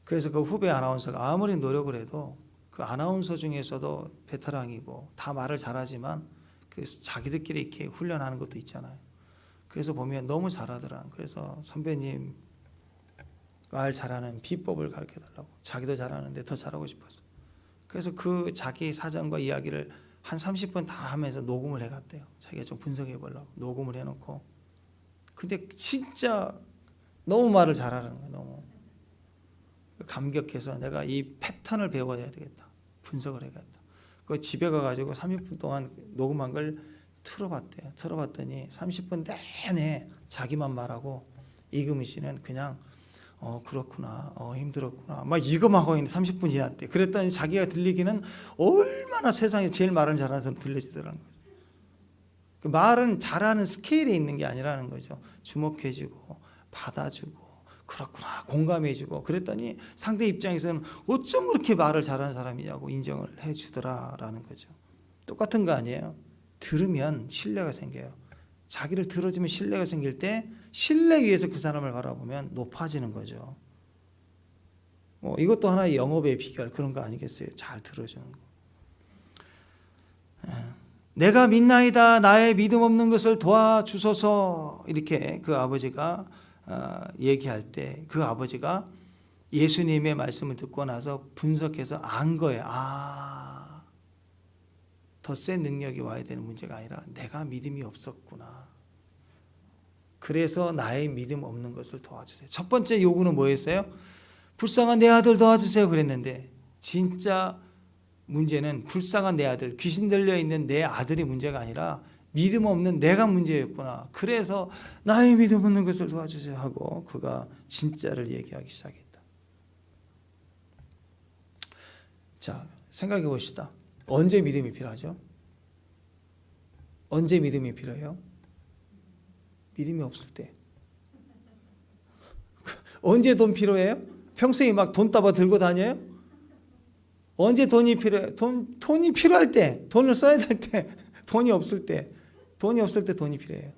그래서 그 후배 아나운서가 아무리 노력을 해도 그 아나운서 중에서도 베테랑이고 다 말을 잘하지만 그 자기들끼리 이렇게 훈련하는 것도 있잖아요. 그래서 보면 너무 잘하더라. 그래서 선배님 말 잘하는 비법을 가르쳐 달라고. 자기도 잘하는데 더 잘하고 싶었어. 그래서 그 자기 사정과 이야기를 한 30분 다 하면서 녹음을 해갔대요. 자기가 좀 분석해 보려고 녹음을 해놓고. 근데 진짜 너무 말을 잘하는 거예요. 너무 감격해서 내가 이 패턴을 배워야 되겠다. 분석을 해야겠다. 그 집에 가가지고 30분 동안 녹음한 걸 틀어봤대요. 틀어봤더니 30분 내내 자기만 말하고 이금희 씨는 그냥 그렇구나, 힘들었구나 막 이거만 하고 있는데 30분 지났대. 그랬더니 자기가 들리기는 얼마나 세상에 제일 말을 잘하는 사람 들려지더라는 거죠. 그 말은 잘하는 스케일에 있는 게 아니라는 거죠. 주목해주고 받아주고 그렇구나 공감해주고 그랬더니 상대 입장에서는 어쩜 그렇게 말을 잘하는 사람이냐고 인정을 해주더라라는 거죠. 똑같은 거 아니에요? 들으면 신뢰가 생겨요. 자기를 들어주면 신뢰가 생길 때 신뢰 위에서 그 사람을 바라보면 높아지는 거죠. 이것도 하나의 영업의 비결 그런 거 아니겠어요? 잘 들어주는 거. 내가 믿나이다 나의 믿음 없는 것을 도와주소서 이렇게 그 아버지가 얘기할 때 그 아버지가 예수님의 말씀을 듣고 나서 분석해서 안 거예요. 더 센 능력이 와야 되는 문제가 아니라 내가 믿음이 없었구나. 그래서 나의 믿음 없는 것을 도와주세요. 첫 번째 요구는 뭐였어요? 불쌍한 내 아들 도와주세요 그랬는데 진짜 문제는 불쌍한 내 아들, 귀신 들려있는 내 아들이 문제가 아니라 믿음 없는 내가 문제였구나. 그래서 나의 믿음 없는 것을 도와주세요 하고 그가 진짜를 얘기하기 시작했다. 자, 생각해 봅시다. 언제 믿음이 필요하죠? 언제 믿음이 필요해요? 믿음이 없을 때. 언제 돈 필요해요? 평소에 막 돈 따봐 들고 다녀요? 언제 돈이 필요해요? 돈이 필요할 때, 돈을 써야 될 때, 돈이 없을 때, 돈이 필요해요.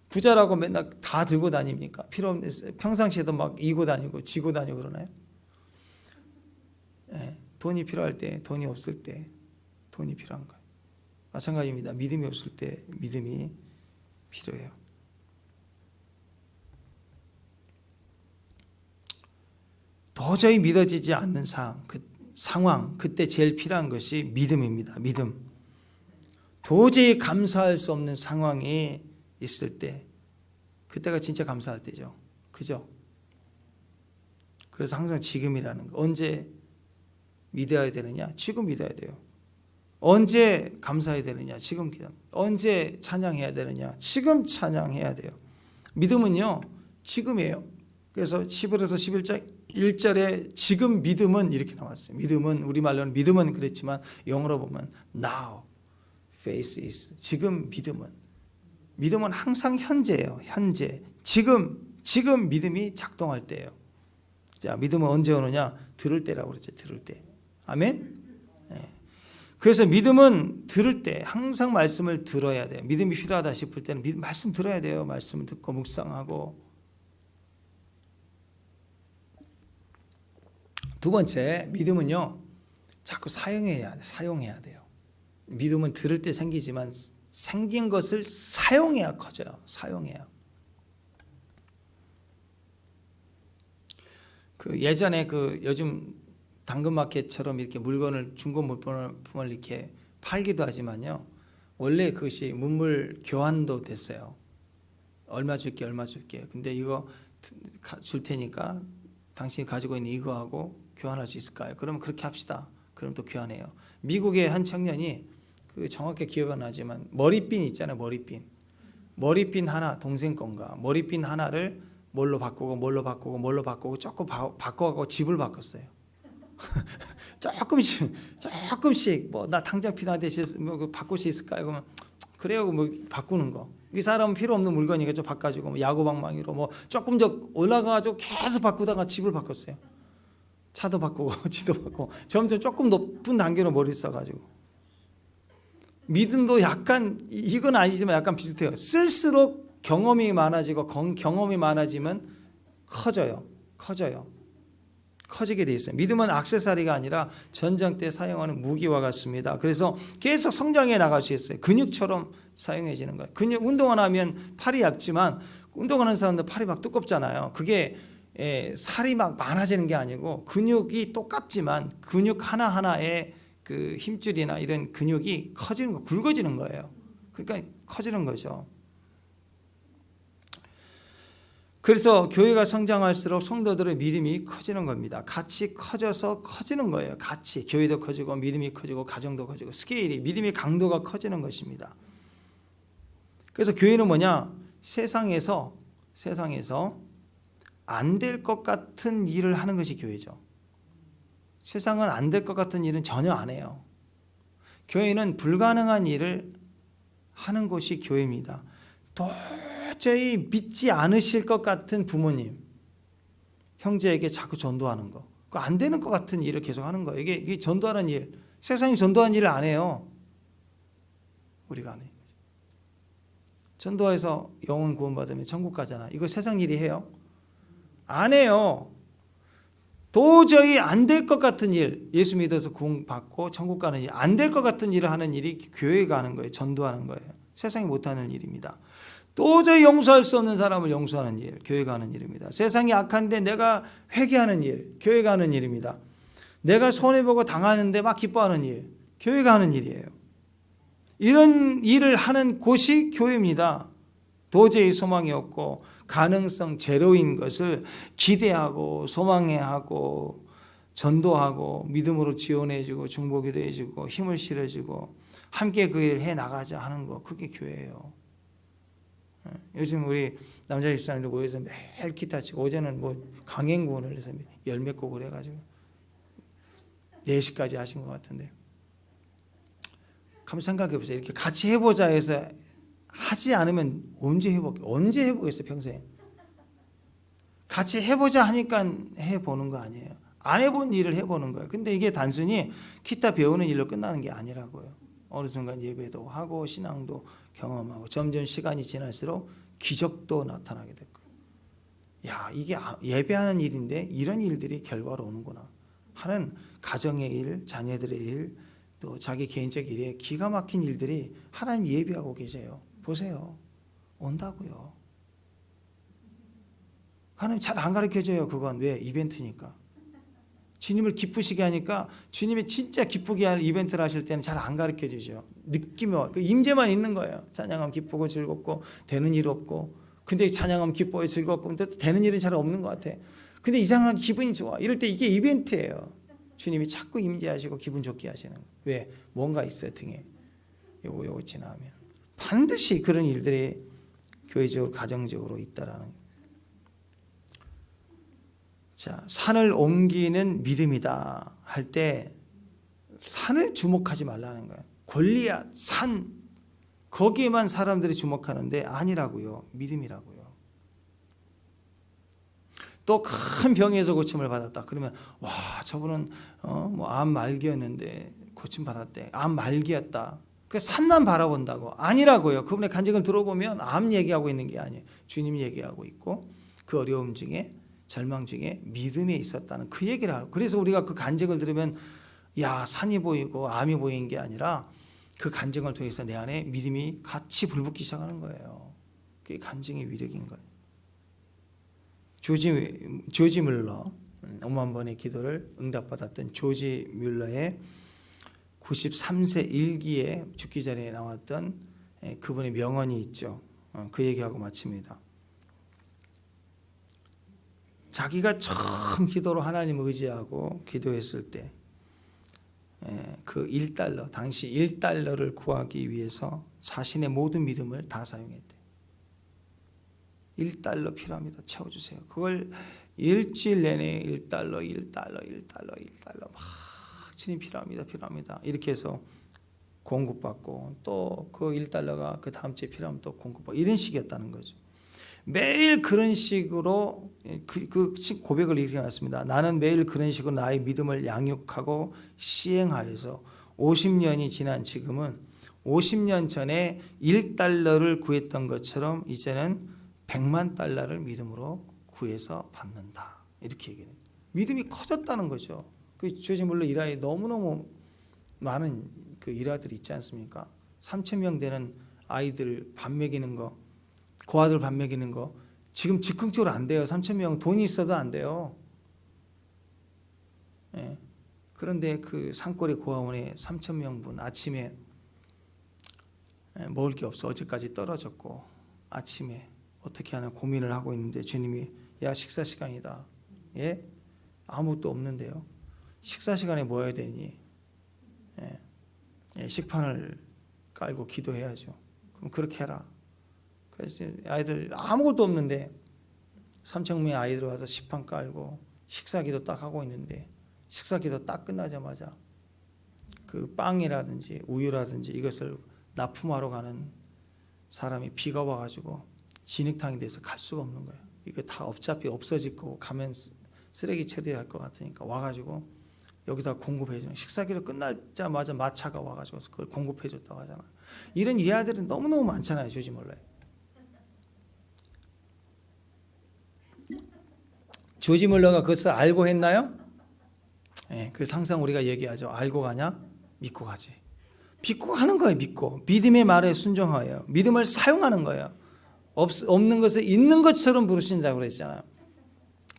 부자라고 맨날 다 들고 다닙니까? 필요 없는, 평상시에도 막 이고 다니고 지고 다니고 그러나요? 돈이 필요할 때, 돈이 없을 때, 돈이 필요한 거예요. 마찬가지입니다. 믿음이 없을 때, 믿음이 필요해요. 도저히 믿어지지 않는 상황, 그때 제일 필요한 것이 믿음입니다. 믿음. 도저히 감사할 수 없는 상황이 있을 때, 그때가 진짜 감사할 때죠. 그죠? 그래서 항상 지금이라는 거. 언제 믿어야 되느냐? 지금 믿어야 돼요. 언제 감사해야 되느냐? 지금 기도. 언제 찬양해야 되느냐? 지금 찬양해야 돼요. 믿음은요, 지금이에요. 그래서 11에서 1절에 지금 믿음은 이렇게 나왔어요. 믿음은, 우리말로는 믿음은 그랬지만 영어로 보면 now faith is. 지금 믿음은 항상 현재예요. 현재. 지금 믿음이 작동할 때예요. 자, 믿음은 언제 오느냐? 들을 때라고 그랬죠. 들을 때. 아멘? 네. 그래서 믿음은 들을 때 항상 말씀을 들어야 돼요. 믿음이 필요하다 싶을 때는 말씀 들어야 돼요. 말씀을 듣고 묵상하고. 두 번째, 믿음은요, 자꾸 사용해야 돼요. 믿음은 들을 때 생기지만 생긴 것을 사용해야 커져요. 사용해야. 그 예전에 그 요즘 당근마켓처럼 이렇게 물건을 중고 물품을 이렇게 팔기도 하지만요. 원래 그것이 문물 교환도 됐어요. 얼마 줄게. 근데 이거 줄 테니까 당신이 가지고 있는 이거하고 교환할 수 있을까요? 그러면 그렇게 합시다. 그럼 또 교환해요. 미국의 한 청년이 그 정확히 기억은 나지만 머리핀 있잖아요. 머리핀. 머리핀 하나 동생 건가 머리핀 하나를 뭘로 바꾸고 조금 바꿔가고 집을 바꿨어요. 조금씩 뭐 나 당장 필요한데 뭐 바꿀 수 있을까요? 그러면 그래요. 뭐 바꾸는 거. 이 사람은 필요 없는 물건이니까 좀 바꿔주고 뭐 야구방망이로 뭐 조금 더 올라가가지고 계속 바꾸다가 집을 바꿨어요. 차도 바꾸고 지도 바꾸고 점점 조금 높은 단계로 머리를 써가지고. 믿음도 약간 이건 아니지만 약간 비슷해요. 쓸수록 경험이 많아지고 경험이 많아지면 커지게 돼 있어요. 믿음은 액세서리가 아니라 전쟁 때 사용하는 무기와 같습니다. 그래서 계속 성장해 나갈 수 있어요. 근육처럼 사용해지는 거예요. 운동을 하면 팔이 얇지만 운동하는 사람들 팔이 막 두껍잖아요. 그게 살이 막 많아지는 게 아니고 근육이 똑같지만 근육 하나하나의 그 힘줄이나 이런 근육이 커지는 거, 굵어지는 거예요. 그러니까 커지는 거죠. 그래서 교회가 성장할수록 성도들의 믿음이 커지는 겁니다. 같이 커져서 커지는 거예요. 같이 교회도 커지고 믿음이 커지고 가정도 커지고 스케일이 믿음의 강도가 커지는 것입니다. 그래서 교회는 뭐냐? 세상에서 안 될 것 같은 일을 하는 것이 교회죠. 세상은 안 될 것 같은 일은 전혀 안 해요. 교회는 불가능한 일을 하는 곳이 교회입니다. 도저히 믿지 않으실 것 같은 부모님, 형제에게 자꾸 전도하는 거, 안 되는 것 같은 일을 계속 하는 거예요. 이게 전도하는 일, 세상이 전도하는 일을 안 해요. 우리가 하는 거죠. 전도해서 영혼 구원받으면 천국 가잖아. 이거 세상 일이 해요? 안 해요. 도저히 안 될 것 같은 일, 예수 믿어서 구원받고 천국 가는 일, 안 될 것 같은 일을 하는 일이 교회가 하는 거예요. 전도하는 거예요. 세상이 못하는 일입니다. 도저히 용서할 수 없는 사람을 용서하는 일, 교회가 하는 일입니다. 세상이 악한데 내가 회개하는 일, 교회가 하는 일입니다. 내가 손해보고 당하는데 막 기뻐하는 일, 교회가 하는 일이에요. 이런 일을 하는 곳이 교회입니다. 도저히 소망이 없고 가능성 제로인 것을 기대하고 소망해하고 전도하고 믿음으로 지원해주고 중보기도 해주고 힘을 실어주고 함께 그 일을 해나가자 하는 거, 그게 교회예요. 요즘 우리 남자 집사님들 모여서 매일 기타 치고 어제는 뭐 강행구원을 해서 열몇 곡을 해가지고 4시까지 하신 것 같은데, 한번 생각해 보세요. 이렇게 같이 해보자 해서 하지 않으면 언제 해보겠어요 평생. 같이 해보자 하니까 해보는 거 아니에요. 안 해본 일을 해보는 거예요. 근데 이게 단순히 기타 배우는 일로 끝나는 게 아니라고요. 어느 순간 예배도 하고 신앙도 경험하고 점점 시간이 지날수록 기적도 나타나게 될 거예요. 야, 이게 예배하는 일인데 이런 일들이 결과로 오는구나 하는 가정의 일, 자녀들의 일, 또 자기 개인적 일에 기가 막힌 일들이 하나님 예비하고 계세요. 보세요. 온다고요. 하나님 잘 안 가르쳐줘요. 그건 왜? 이벤트니까. 주님을 기쁘시게 하니까 주님이 진짜 기쁘게 할 이벤트를 하실 때는 잘 안 가르쳐주죠. 느낌이 와. 그 임재만 있는 거예요. 찬양하면 기쁘고 즐겁고 되는 일 없고, 근데 찬양하면 기뻐요 즐겁고, 근데 또 되는 일은 잘 없는 것 같아. 근데 이상하게 기분이 좋아. 이럴 때 이게 이벤트예요. 주님이 자꾸 임재하시고 기분 좋게 하시는 거예요. 왜? 뭔가 있어요 등에. 요거 지나면 반드시 그런 일들이 교회적으로 가정적으로 있다라는 거예요. 자, 산을 옮기는 믿음이다 할 때 산을 주목하지 말라는 거예요. 골리앗, 산, 거기에만 사람들이 주목하는데 아니라고요. 믿음이라고요. 또 큰 병에서 고침을 받았다. 그러면 와, 저분은 뭐 암 말기였는데 고침 받았대. 암 말기였다. 그 산만 바라본다고. 아니라고요. 그분의 간증을 들어보면 암 얘기하고 있는 게 아니에요. 주님 얘기하고 있고 그 어려움 중에 절망 중에 믿음에 있었다는 그 얘기를 하고, 그래서 우리가 그 간증을 들으면 야, 산이 보이고 암이 보이는 게 아니라 그 간증을 통해서 내 안에 믿음이 같이 불붙기 시작하는 거예요. 그게 간증의 위력인 거예요. 조지 뮬러, 5만 번의 기도를 응답받았던 조지 뮬러의 93세 일기에 죽기 전에 나왔던 그분의 명언이 있죠. 그 얘기하고 마칩니다. 자기가 처음 기도로 하나님을 의지하고 기도했을 때 그 $1, 당시 $1를 구하기 위해서 자신의 모든 믿음을 다 사용했대. $1 필요합니다. 채워주세요. 그걸 일주일 내내 $1 막 주님 필요합니다. 이렇게 해서 공급받고 또 그 $1가 그 다음 주에 필요하면 또 공급받고 이런 식이었다는 거죠. 매일 그런 식으로 그 고백을 이렇게 했습니다. 나는 매일 그런 식으로 나의 믿음을 양육하고 시행하여서 50년이 지난 지금은 50년 전에 $1를 구했던 것처럼 이제는 $1,000,000를 믿음으로 구해서 받는다. 이렇게 얘기해요. 믿음이 커졌다는 거죠. 그 조지 물러 일화에 너무너무 많은 그 일화들이 있지 않습니까? 3,000명 되는 아이들 밥 먹이는 거, 고아들 밥 먹이는 거 지금 즉흥적으로 안 돼요. 3,000명 돈이 있어도 안 돼요. 예. 그런데 그 산골의 고아원에 3,000명분 아침에 먹을 게 없어 어제까지 떨어졌고 아침에 어떻게 하나 고민을 하고 있는데 주님이 야 식사 시간이다. 예? 아무것도 없는데요. 식사 시간에 뭐 해야 되니? 예, 식판을 깔고 기도해야죠. 그럼 그렇게 해라. 그래서 아이들 아무것도 없는데 3,000명의 아이들 와서 식판 깔고 식사기도 딱 하고 있는데 식사기도 딱 끝나자마자 그 빵이라든지 우유라든지 이것을 납품하러 가는 사람이 비가 와가지고 진흙탕이 돼서 갈 수가 없는 거예요. 이거 다 어차피 없어질 거고 가면 쓰레기 처리할 것 같으니까 와가지고 여기다 공급해주는 식사기도 끝나자마자 마차가 와가지고 그걸 공급해줬다고 하잖아. 이런 이야기들이 너무너무 많잖아요. 조지 몰라요. 조지 몰러가 그것을 알고 했나요? 네, 그래서 항상 우리가 얘기하죠. 알고 가냐? 믿고 가지. 믿고 가는 거예요. 믿고. 믿음의 말에 순종하여요. 믿음을 사용하는 거예요. 없는 것을 있는 것처럼 부르신다고 그랬잖아요.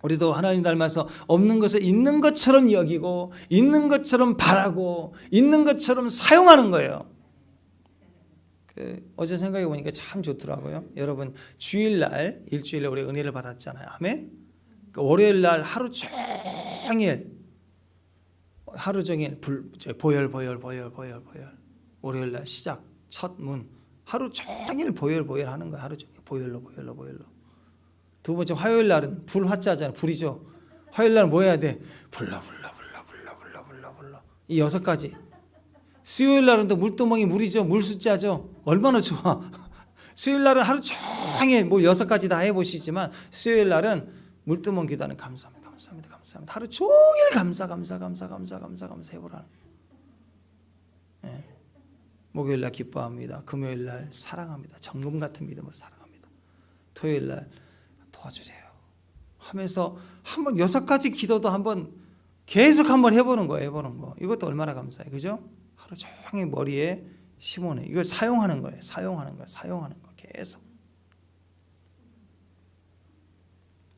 우리도 하나님 닮아서 없는 것을 있는 것처럼 여기고 있는 것처럼 바라고 있는 것처럼 사용하는 거예요. 어제 생각해 보니까 참 좋더라고요. 여러분 주일날 일주일에 우리 은혜를 받았잖아요. 아멘. 월요일날 하루 종일 보혈 월요일날 시작 첫 문 하루 종일 보혈 하는 거예요. 하루 종일 보혈로. 두 번째 화요일날은 불화자잖아요. 불이죠. 화요일날은 뭐 해야 돼? 불러. 이 6가지. 수요일날은 또 물두멍이 물이죠. 물숫자죠. 얼마나 좋아. 수요일날은 하루 종일 뭐 6가지 다 해보시지만 수요일날은 물두멍 기도하는 감사합니다. 하루 종일 감사 해보라는. 예. 목요일날 기뻐합니다. 금요일날 사랑합니다. 정금 같은 믿음으로 사랑합니다. 토요일날 도와주세요 하면서 한번 6가지 기도도 한번 계속 한번 해보는 거. 이것도 얼마나 감사해요. 그죠? 하루 종일 머리에 심어내. 이걸 사용하는 거예요. 사용하는 거 계속.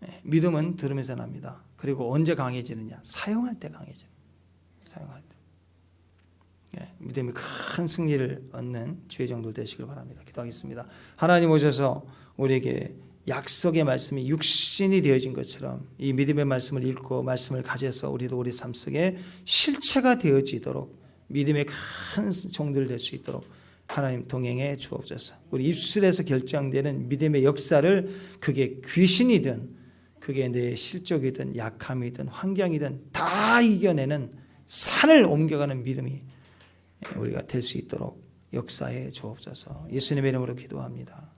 네, 믿음은 들으면서 납니다. 그리고 언제 강해지느냐? 사용할 때 강해지는. 사용할 때. 네, 믿음이 큰 승리를 얻는 주의 종들 되시길 바랍니다. 기도하겠습니다. 하나님 오셔서 우리에게 약속의 말씀이 육신이 되어진 것처럼 이 믿음의 말씀을 읽고 말씀을 가져서 우리도 우리 삶 속에 실체가 되어지도록 믿음의 큰 종들 될 수 있도록 하나님 동행해 주옵소서. 우리 입술에서 결정되는 믿음의 역사를 그게 귀신이든 그게 내 실족이든 약함이든 환경이든 다 이겨내는 산을 옮겨가는 믿음이 우리가 될 수 있도록 역사해 주옵소서. 예수님의 이름으로 기도합니다.